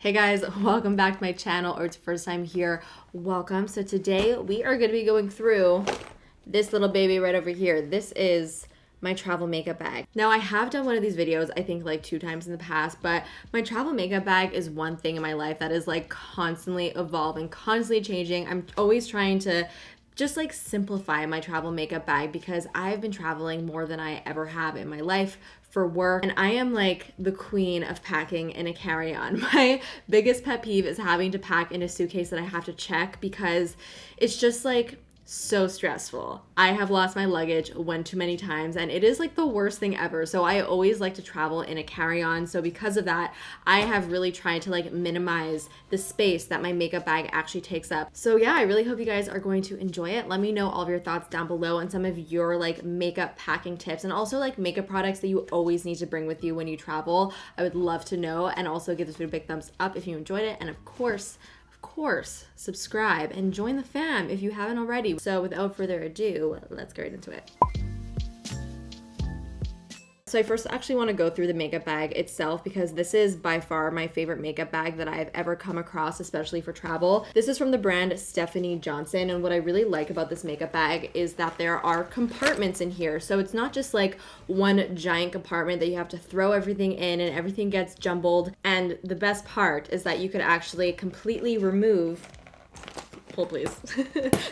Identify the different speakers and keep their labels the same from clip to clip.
Speaker 1: Hey guys, welcome back to my channel, or it's your first time here, welcome. So today we are going to be going through this little baby right over here. This is my travel makeup bag. Now I have done one of these videos, I think like 2 times in the past, but my travel makeup bag is one thing in my life that is like constantly evolving, constantly changing. I'm always trying to just like simplify my travel makeup bag because I've been traveling more than I ever have in my life for work, and I am like the queen of packing in a carry-on. My biggest pet peeve is having to pack in a suitcase that I have to check because it's just like so stressful. I have lost my luggage one too many times and it is like the worst thing ever. So I always like to travel in a carry-on. So because of that, I have really tried to like minimize the space that my makeup bag actually takes up. So yeah, I really hope you guys are going to enjoy it. Let me know all of your thoughts down below and some of your like makeup packing tips and also like makeup products that you always need to bring with you when you travel. I would love to know, and also give this video a big thumbs up if you enjoyed it, and of course, subscribe and join the fam if you haven't already. So without further ado, let's get right into it. So I first actually want to go through the makeup bag itself because this is by far my favorite makeup bag that I've ever come across, especially for travel. This is from the brand Stephanie Johnson, and what I really like about this makeup bag is that there are compartments in here. So it's not just like one giant compartment that you have to throw everything in and everything gets jumbled. And the best part is that you could actually completely remove, pull please,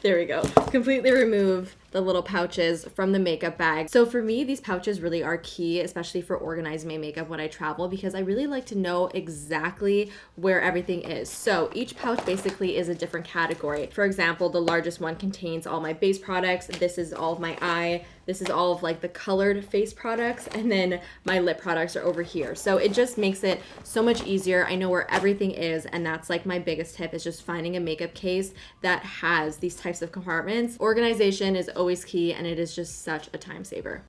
Speaker 1: there we go, completely remove the little pouches from the makeup bag. So for me, these pouches really are key, especially for organizing my makeup when I travel, because I really like to know exactly where everything is. So each pouch basically is a different category. For example, the largest one contains all my base products. This is all of my eye. This is all of like the colored face products, and then my lip products are over here. So it just makes it so much easier. I know where everything is, and that's like my biggest tip, is just finding a makeup case that has these types of compartments. Organization is always key, and it is just such a time saver.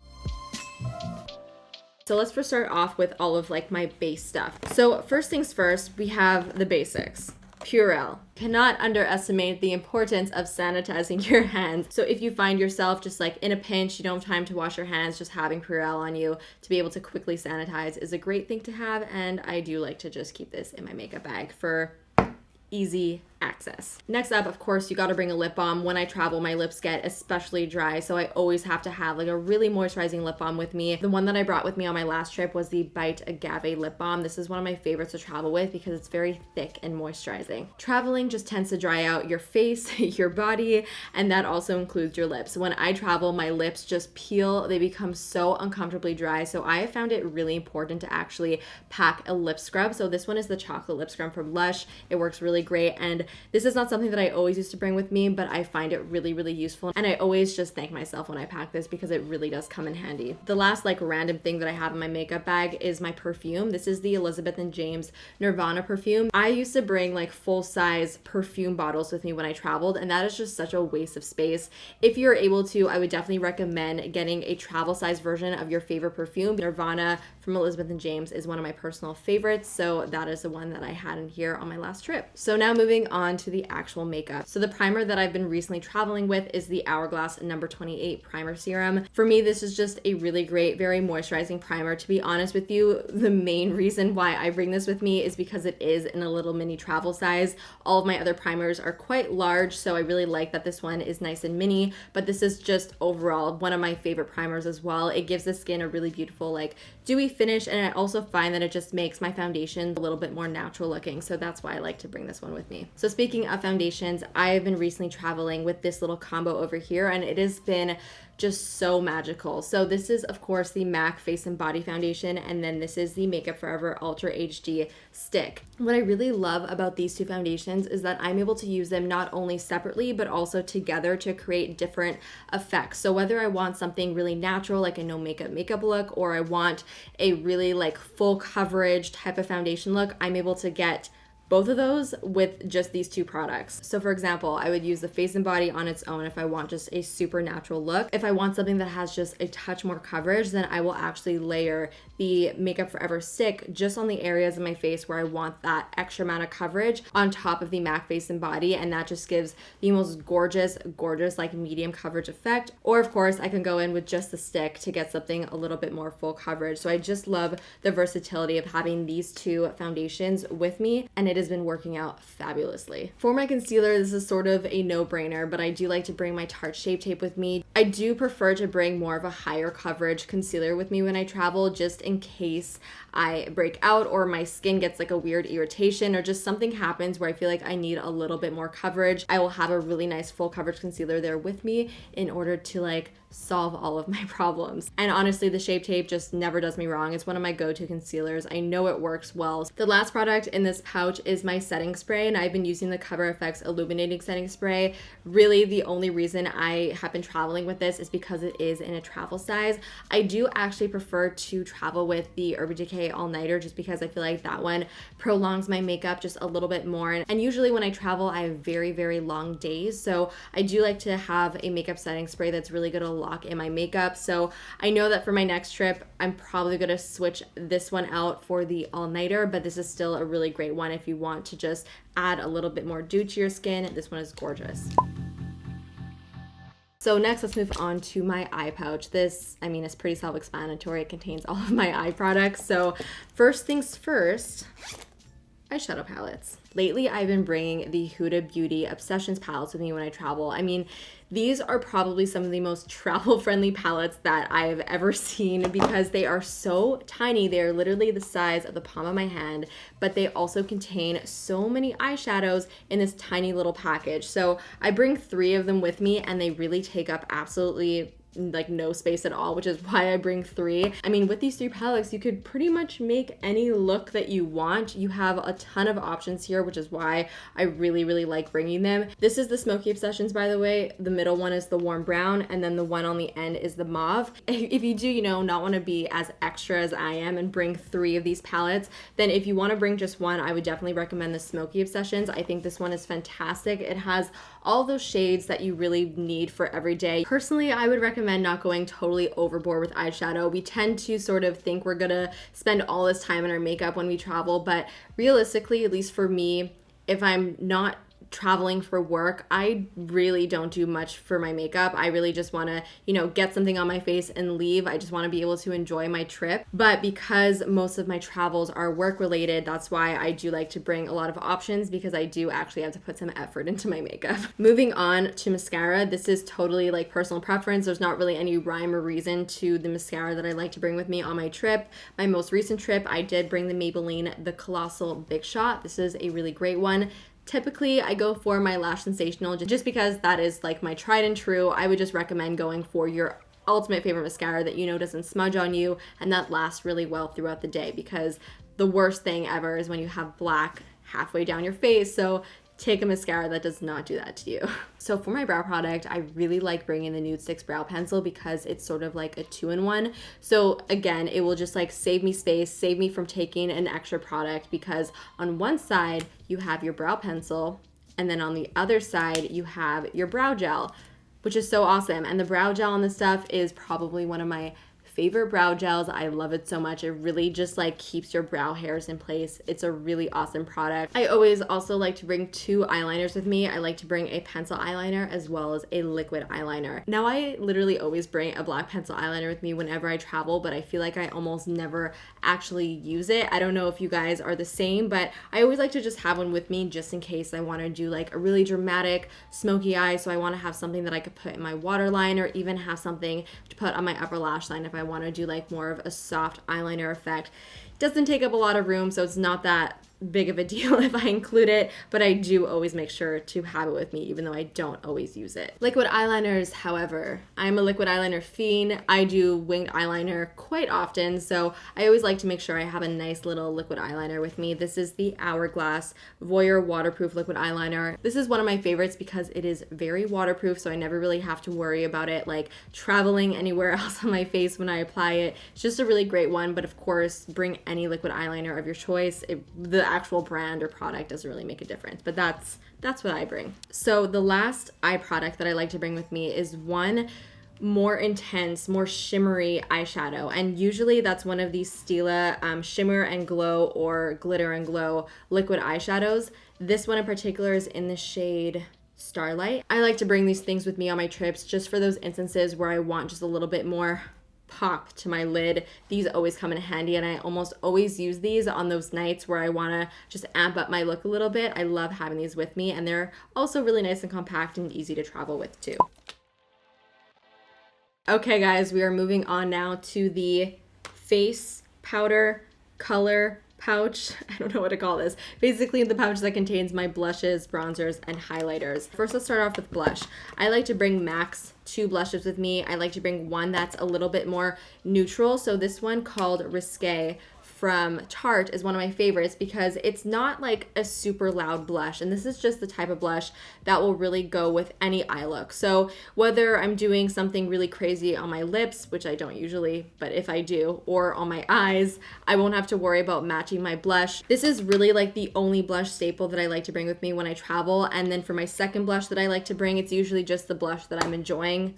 Speaker 1: So let's first start off with all of like my base stuff. So first things first, we have the basics. Purell. Cannot underestimate the importance of sanitizing your hands. So if you find yourself just like in a pinch, you don't have time to wash your hands, just having Purell on you to be able to quickly sanitize is a great thing to have, and I do like to just keep this in my makeup bag for easy access. Next up, of course, you got to bring a lip balm. When I travel, my lips get especially dry, so I always have to have like a really moisturizing lip balm with me. The one that I brought with me on my last trip was the Bite Agave lip balm. This is one of my favorites to travel with because it's very thick and moisturizing. Traveling just tends to dry out your face, your body, and that also includes your lips. When I travel, my lips just peel. They become so uncomfortably dry, so I have found it really important to actually pack a lip scrub. So this one is the chocolate lip scrub from Lush. It works really great, and this is not something that I always used to bring with me, but I find it really, really useful. And I always just thank myself when I pack this because it really does come in handy. The last like random thing that I have in my makeup bag is my perfume. This is the Elizabeth & James Nirvana perfume. I used to bring like full-size perfume bottles with me when I traveled, and that is just such a waste of space. If you're able to, I would definitely recommend getting a travel size version of your favorite perfume. Nirvana from Elizabeth & James is one of my personal favorites, so that is the one that I had in here on my last trip. So now moving on to the actual makeup. So the primer that I've been recently traveling with is the Hourglass No. 28 Primer Serum. For me, this is just a really great, very moisturizing primer. To be honest with you, the main reason why I bring this with me is because it is in a little mini travel size. All of my other primers are quite large, so I really like that this one is nice and mini, but this is just overall one of my favorite primers as well. It gives the skin a really beautiful like dewy finish, and I also find that it just makes my foundation a little bit more natural looking, so that's why I like to bring this one with me. So speaking of foundations, I have been recently traveling with this little combo over here, and it has been just so magical. So this is of course the MAC Face and Body Foundation, and then this is the Makeup Forever Ultra HD Stick. What I really love about these two foundations is that I'm able to use them not only separately but also together to create different effects. So whether I want something really natural like a no makeup look, or I want a really like full coverage type of foundation look, I'm able to get both of those with just these two products. So for example, I would use the Face and Body on its own if I want just a super natural look. If I want something that has just a touch more coverage, then I will actually layer the Makeup Forever stick just on the areas of my face where I want that extra amount of coverage on top of the MAC Face and Body, and that just gives the most gorgeous like medium coverage effect. Or of course, I can go in with just the stick to get something a little bit more full coverage. So I just love the versatility of having these two foundations with me, and it has been working out fabulously. For my concealer, this is sort of a no-brainer, but I do like to bring my Tarte Shape Tape with me. I do prefer to bring more of a higher coverage concealer with me when I travel, just in case I break out or my skin gets like a weird irritation or just something happens where I feel like I need a little bit more coverage. I will have a really nice full coverage concealer there with me in order to like solve all of my problems. And honestly, the Shape Tape just never does me wrong. It's one of my go-to concealers. I know it works well. The last product in this pouch is my setting spray, and I've been using the Cover FX Illuminating Setting Spray. Really, the only reason I have been traveling with this is because it is in a travel size. I do actually prefer to travel with the Urban Decay All Nighter just because I feel like that one prolongs my makeup just a little bit more. And usually when I travel, I have very, very long days. So I do like to have a makeup setting spray that's really good to lock in my makeup. So I know that for my next trip, I'm probably going to switch this one out for the All Nighter, but this is still a really great one if you want to just add a little bit more dew to your skin. This one is gorgeous. So next, let's move on to my eye pouch. This, I mean, it's pretty self-explanatory. It contains all of my eye products. So first things first, eyeshadow palettes. Lately, I've been bringing the Huda Beauty Obsessions palettes with me when I travel. I mean, these are probably some of the most travel-friendly palettes that I've ever seen because they are so tiny. They are literally the size of the palm of my hand, but they also contain so many eyeshadows in this tiny little package. So I bring 3 of them with me, and they really take up absolutely like no space at all, which is why I bring 3. I mean, with these 3 palettes, you could pretty much make any look that you want. You have a ton of options here, which is why I really, really like bringing them. This is the Smoky Obsessions, by the way. The middle one is the warm brown, and then the one on the end is the mauve. If you do, you know, not want to be as extra as I am and bring 3 of these palettes, then if you want to bring just one, I would definitely recommend the Smoky Obsessions. I think this one is fantastic. It has all those shades that you really need for every day. Personally, I would recommend not going totally overboard with eyeshadow. We tend to sort of think we're gonna spend all this time in our makeup when we travel, but realistically, at least for me, if I'm not traveling for work, I really don't do much for my makeup. I really just want to, you know, get something on my face and leave. I just want to be able to enjoy my trip. But because most of my travels are work related, that's why I do like to bring a lot of options, because I do actually have to put some effort into my makeup. Moving on to mascara, this is totally like personal preference. There's not really any rhyme or reason to the mascara that I like to bring with me on my trip. My most recent trip, I did bring the Maybelline The Colossal Big Shot. This is a really great one. Typically, I go for my Lash Sensational just because that is like my tried and true. I would just recommend going for your ultimate favorite mascara that you know doesn't smudge on you and that lasts really well throughout the day, because the worst thing ever is when you have black halfway down your face. So take a mascara that does not do that to you. So for my brow product, I really like bringing the Nudestix brow pencil because it's sort of like a 2-in-1. So again, it will just like save me space, save me from taking an extra product, because on one side you have your brow pencil and then on the other side you have your brow gel, which is so awesome. And the brow gel on this stuff is probably one of my favorite brow gels. I love it so much. It really just like keeps your brow hairs in place. It's a really awesome product. I always also like to bring 2 eyeliners with me. I like to bring a pencil eyeliner as well as a liquid eyeliner. Now I literally always bring a black pencil eyeliner with me whenever I travel, but I feel like I almost never actually use it. I don't know if you guys are the same, but I always like to just have one with me just in case I want to do like a really dramatic smoky eye. So I want to have something that I could put in my waterline, or even have something to put on my upper lash line if I want to do like more of a soft eyeliner effect. It doesn't take up a lot of room, so it's not that big of a deal if I include it, but I do always make sure to have it with me, even though I don't always use it. Liquid eyeliners, however, I'm a liquid eyeliner fiend. I do winged eyeliner quite often, so I always like to make sure I have a nice little liquid eyeliner with me. This is the Hourglass Voyeur Waterproof Liquid Eyeliner. This is one of my favorites because it is very waterproof, so I never really have to worry about it like traveling anywhere else on my face when I apply it. It's just a really great one, but of course, bring any liquid eyeliner of your choice. The actual brand or product doesn't really make a difference, but that's what I bring. So the last eye product that I like to bring with me is one more intense, more shimmery eyeshadow, and usually that's one of these Stila Shimmer and Glow or Glitter and Glow liquid eyeshadows. This one in particular is in the shade Starlight. I like to bring these things with me on my trips just for those instances where I want just a little bit more pop to my lid. These always come in handy, and I almost always use these on those nights where I want to just amp up my look a little bit. I love having these with me, and they're also really nice and compact and easy to travel with too. Okay guys, we are moving on now to the face powder color pouch. I don't know what to call this. Basically the pouch that contains my blushes, bronzers, and highlighters. First, let's start off with blush. I like to bring max 2 blushes with me. I like to bring one that's a little bit more neutral. So this one called Risque from Tarte is one of my favorites because it's not like a super loud blush, and this is just the type of blush that will really go with any eye look. So whether I'm doing something really crazy on my lips, which I don't usually, but if I do, or on my eyes, I won't have to worry about matching my blush. This is really like the only blush staple that I like to bring with me when I travel. And then for my second blush that I like to bring, it's usually just the blush that I'm enjoying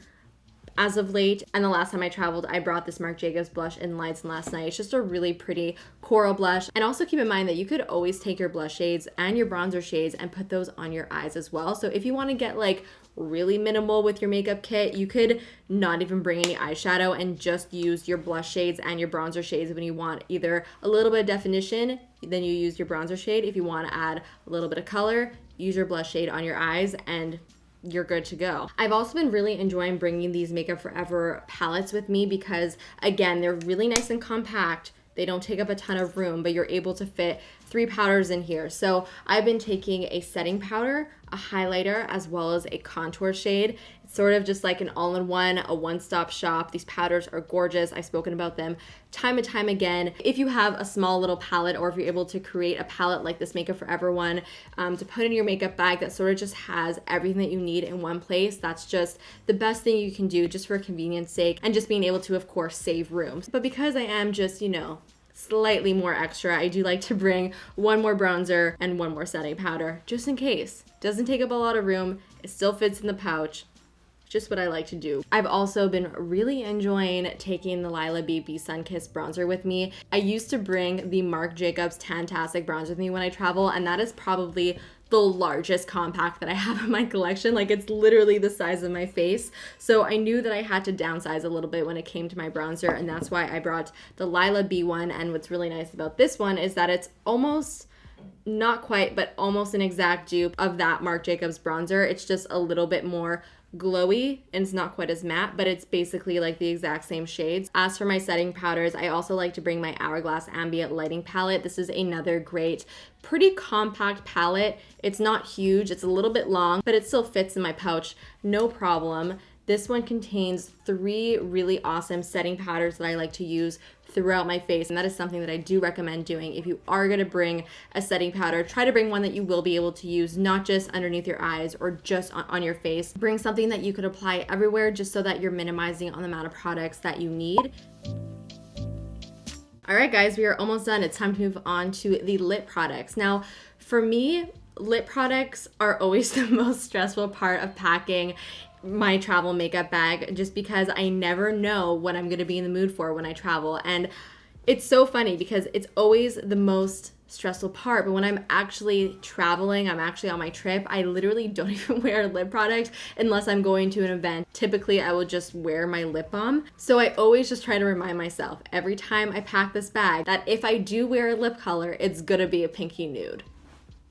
Speaker 1: as of late. And the last time I traveled, I brought this Marc Jacobs blush in Lights, and last night. It's just a really pretty coral blush. And also keep in mind that you could always take your blush shades and your bronzer shades and put those on your eyes as well. So if you want to get like really minimal with your makeup kit, you could not even bring any eyeshadow and just use your blush shades and your bronzer shades when you want either a little bit of definition, then you use your bronzer shade. If you want to add a little bit of color, use your blush shade on your eyes, and you're good to go. I've also been really enjoying bringing these Makeup Forever palettes with me because, again, they're really nice and compact. They don't take up a ton of room, but you're able to fit 3 powders in here. So I've been taking a setting powder, a highlighter, as well as a contour shade. It's sort of just like an all-in-one, a one-stop shop. These powders are gorgeous. I've spoken about them time and time again. If you have a small little palette, or if you're able to create a palette like this Makeup Forever one to put in your makeup bag that sort of just has everything that you need in one place, that's just the best thing you can do just for convenience sake, and just being able to, of course, save room. But because I am just, you know, slightly more extra, I do like to bring one more bronzer and one more setting powder just in case. Doesn't take up a lot of room, it still fits in the pouch. Just what I like to do. I've also been really enjoying taking the Lila BB Sunkissed bronzer with me. I used to bring the Marc Jacobs Tantastic bronzer with me when I travel, and that is probably the largest compact that I have in my collection. Like, it's literally the size of my face. So I knew that I had to downsize a little bit when it came to my bronzer, and that's why I brought the Lila B one. And what's really nice about this one is that it's almost, not quite, but almost an exact dupe of that Marc Jacobs bronzer. It's just a little bit more glowy and it's not quite as matte, but it's basically like the exact same shades. As for my setting powders, I also like to bring my Hourglass Ambient Lighting palette. This is another great, pretty compact palette. It's not huge, it's a little bit long, but it still fits in my pouch, no problem. This one contains 3 really awesome setting powders that I like to use throughout my face, and that is something that I do recommend doing. If you are going to bring a setting powder, try to bring one that you will be able to use not just underneath your eyes or just on your face. Bring something that you could apply everywhere just so that you're minimizing on the amount of products that you need. All right, guys, we are almost done. It's time to move on to the lip products. Now, for me, lip products are always the most stressful part of packing my travel makeup bag, just because I never know what I'm gonna be in the mood for when I travel. And it's so funny because it's always the most stressful part, but when I'm actually traveling, I'm actually on my trip, I literally don't even wear lip product unless I'm going to an event. Typically, I will just wear my lip balm. So I always just try to remind myself every time I pack this bag that if I do wear a lip color, it's gonna be a pinky nude,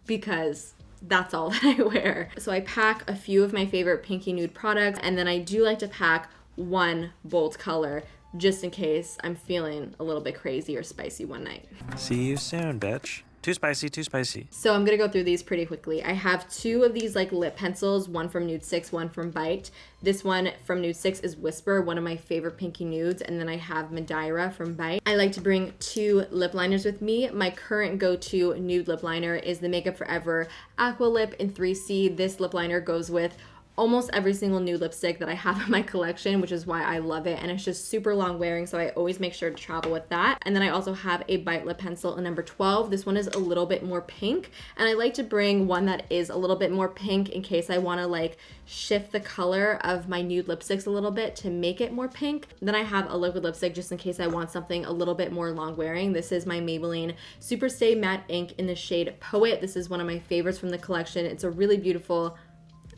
Speaker 1: because that's all that I wear. So I pack a few of my favorite pinky nude products, and then I do like to pack one bold color just in case I'm feeling a little bit crazy or spicy one night.
Speaker 2: See you soon, bitch. Too spicy, too spicy.
Speaker 1: So I'm gonna go through these pretty quickly. I have 2 of these like lip pencils, one from nudestix, one from Bite. This one from nudestix is Whisper, one of my favorite pinky nudes, and then I have Madeira from Bite. I like to bring 2 lip liners with me. My current go-to nude lip liner is the Makeup Forever Aqua Lip in 3C. This lip liner goes with almost every single nude lipstick that I have in my collection, which is why I love it. And it's just super long wearing, so I always make sure to travel with that. And then I also have a Bite Lip pencil in number 12. This one is a little bit more pink, and I like to bring one that is a little bit more pink in case I want to like shift the color of my nude lipsticks a little bit to make it more pink. Then I have a liquid lipstick just in case I want something a little bit more long wearing. This is my Maybelline Super Stay Matte Ink in the shade Poet. This is one of my favorites from the collection. It's a really beautiful,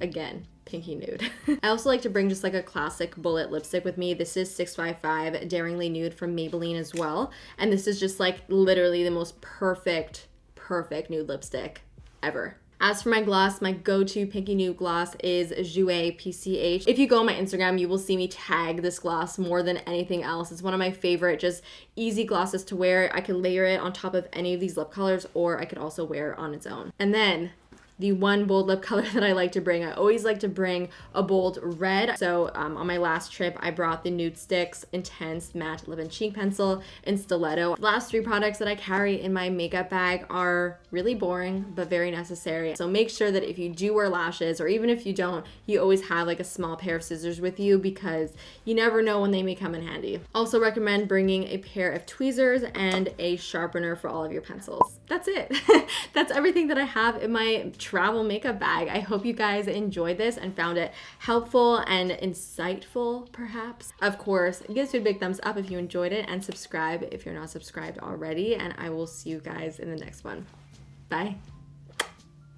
Speaker 1: again, pinky nude. I also like to bring just like a classic bullet lipstick with me. This is 655 Daringly Nude from Maybelline as well. And this is just like literally the most perfect nude lipstick ever. As for my gloss, my go-to pinky nude gloss is Jouer PCH. If you go on my Instagram, you will see me tag this gloss more than anything else. It's one of my favorite, just easy glosses to wear. I could layer it on top of any of these lip colors, or I could also wear it on its own. And then the one bold lip color that I like to bring, I always like to bring a bold red. So on my last trip, I brought the Nudestix Intense Matte Lip and Cheek Pencil in Stiletto. The last 3 products that I carry in my makeup bag are really boring, but very necessary. So make sure that if you do wear lashes, or even if you don't, you always have like a small pair of scissors with you, because you never know when they may come in handy. Also recommend bringing a pair of tweezers and a sharpener for all of your pencils. That's it. That's everything that I have in my travel makeup bag. I hope you guys enjoyed this and found it helpful and insightful, perhaps. Of course, give us a big thumbs up if you enjoyed it, and subscribe if you're not subscribed already, and I will see you guys in the next one. Bye.